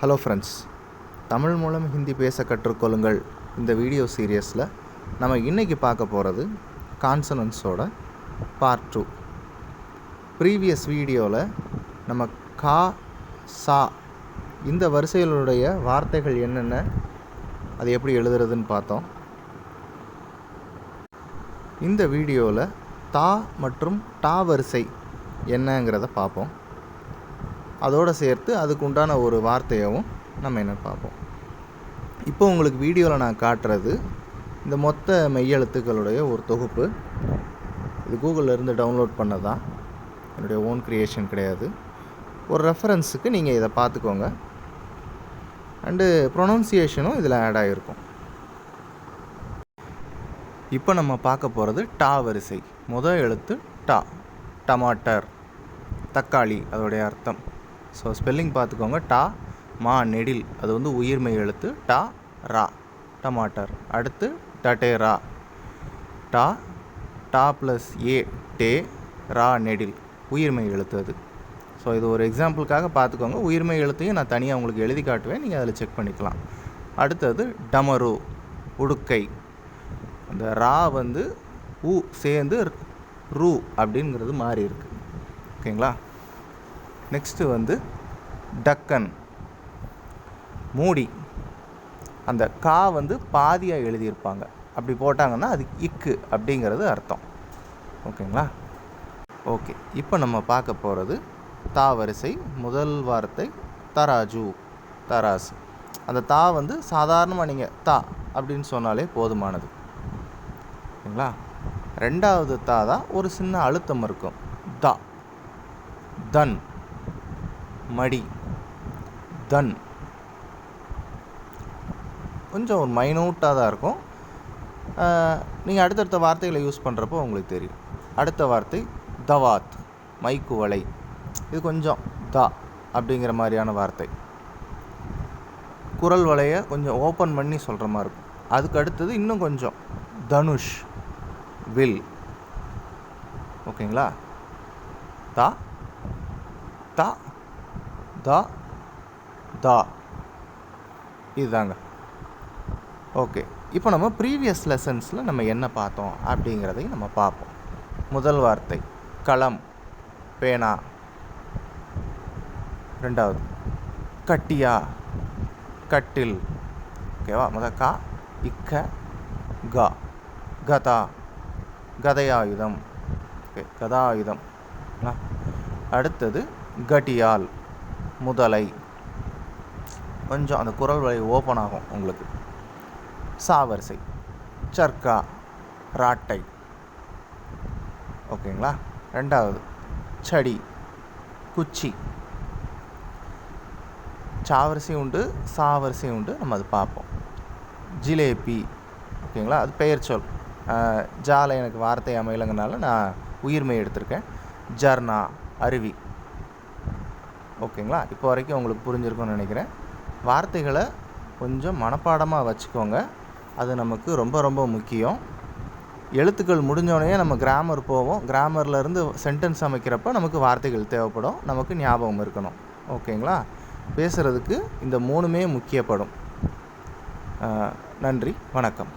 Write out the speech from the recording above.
Hello friends, Tamil மூலம் ஹிந்தி பேச கற்றுக்கொள்ளுங்கள். இந்த வீடியோ சீரியஸில் நம்ம இன்றைக்கி பார்க்க போகிறது கான்சனன்ஸோட பார்ட் 2. ப்ரீவியஸ் வீடியோவில் நம்ம கா, சா இந்த வரிசைகளுடைய வார்த்தைகள் என்னென்ன, அது எப்படி எழுதுறதுன்னு பார்த்தோம். இந்த வீடியோவில் தா மற்றும் டா வரிசை என்னங்கிறத பார்ப்போம். அதோடு சேர்த்து அதுக்கு உண்டான ஒரு வார்த்தையாகவும் நம்ம என்ன பார்ப்போம். இப்போ உங்களுக்கு வீடியோவில் நான் காட்டுறது இந்த மொத்த மெய்யெழுத்துக்களுடைய ஒரு தொகுப்பு. இது கூகுளிலேருந்து டவுன்லோட் பண்ணதான், என்னுடைய ஓன் க்ரியேஷன் கிடையாது. ஒரு ரெஃபரன்ஸுக்கு நீங்கள் இதை பார்த்துக்கோங்க. அண்டு ப்ரொனவுன்சியேஷனும் இதில் ஆட் ஆகிருக்கும். இப்போ நம்ம பார்க்க போகிறது டா வரிசை. முதல் எழுத்து டா. டமாட்டர், தக்காளி அதோடைய அர்த்தம். ஸோ ஸ்பெல்லிங் பார்த்துக்கோங்க. டா மா நெடில், அது வந்து உயிர்மெய் எழுத்து. டா ரா, டமாட்டர். அடுத்து டட்டேரா. டா டா ப்ளஸ் ஏ டே, ரா நெடில், உயிர்மெய் எழுத்து அது. ஸோ இது ஒரு எக்ஸாம்பிளுக்காக பார்த்துக்கோங்க. உயிர்மெய் எழுத்தையும் நான் தனியாக உங்களுக்கு எழுதி காட்டுவேன், நீங்கள் அதில் செக் பண்ணிக்கலாம். அடுத்தது டமரு, உடுக்கை. அந்த ரா வந்து உ சேர்ந்து ரூ அப்படிங்கிறது மாறி இருக்குது. ஓகேங்களா? நெக்ஸ்ட்டு வந்து டக்கன், மூடி. அந்த கா வந்து பாதியாக எழுதியிருப்பாங்க, அப்படி போட்டாங்கன்னா அது இக்கு அப்படிங்கிறது அர்த்தம். ஓகேங்களா? ஓகே, இப்போ நம்ம பார்க்க போகிறது தா வரிசை. முதல் வார்த்தை தராஜு, தராசு. அந்த தா வந்து சாதாரணமாக நீங்கள் தா அப்படின்னு சொன்னாலே போதுமானது. ஓகேங்களா? ரெண்டாவது தா தான் ஒரு சின்ன அழுத்தம் இருக்கும். தா, தன், மடி, தன். கொஞ்சம் ஒரு மைனூட்டாக தான் இருக்கும். நீங்கள் அடுத்தடுத்த வார்த்தைகளை யூஸ் பண்ணுறப்போ உங்களுக்கு தெரியும். அடுத்த வார்த்தை தவாத், மைக்கு வலை. இது கொஞ்சம் தா அப்படிங்கிற மாதிரியான வார்த்தை. குரல் வலையை கொஞ்சம் ஓப்பன் பண்ணி சொல்கிற மாதிரி இருக்கும். அதுக்கு அடுத்தது இன்னும் கொஞ்சம் தனுஷ், வில். ஓகேங்களா? தா தா தா தா, இதுதாங்க. ஓகே, இப்போ நம்ம ப்ரீவியஸ் லெசன்ஸில் நம்ம என்ன பார்த்தோம் அப்படிங்கிறதையும் நம்ம பார்ப்போம். முதல் வார்த்தை களம், பேனா. ரெண்டாவது கட்டியா, கட்டில். ஓகேவா? முதல் கா, இக்க, கா. கதா, கதையாயுதம். ஓகே, கதாயுதம். அடுத்தது கட்டியால், முதலை. கொஞ்சம் அந்த குரல் வழி ஓப்பன் ஆகும் உங்களுக்கு. சாவரிசை சர்க்கா, ராட்டை. ஓகேங்களா? ரெண்டாவது சடி, குச்சி. சாவரிசை உண்டு, சாவரிசை உண்டு, நம்ம அது பார்ப்போம். ஜிலேபி. ஓகேங்களா? அது பெயர் சொல். ஜாலை எனக்கு வார்த்தை அமையலைங்கனால நான் உயிர்மெய் எடுத்திருக்கேன். ஜர்னா, அருவி. ஓகேங்களா? இப்போ வரைக்கும் உங்களுக்கு புரிஞ்சிருக்கும்னு நினைக்கிறேன். வார்த்தைகளை கொஞ்சம் மனப்பாடமாக வச்சுக்கோங்க, அது நமக்கு ரொம்ப ரொம்ப முக்கியம். எழுத்துக்கள் முடிஞ்சோடனே நம்ம கிராமர் போவோம். கிராமர்லேருந்து சென்டென்ஸ் அமைக்கிறப்ப நமக்கு வார்த்தைகள் தேவைப்படும், நமக்கு ஞாபகம் இருக்கணும். ஓகேங்களா? பேசுகிறதுக்கு இந்த மூணுமே முக்கியப்படும். நன்றி, வணக்கம்.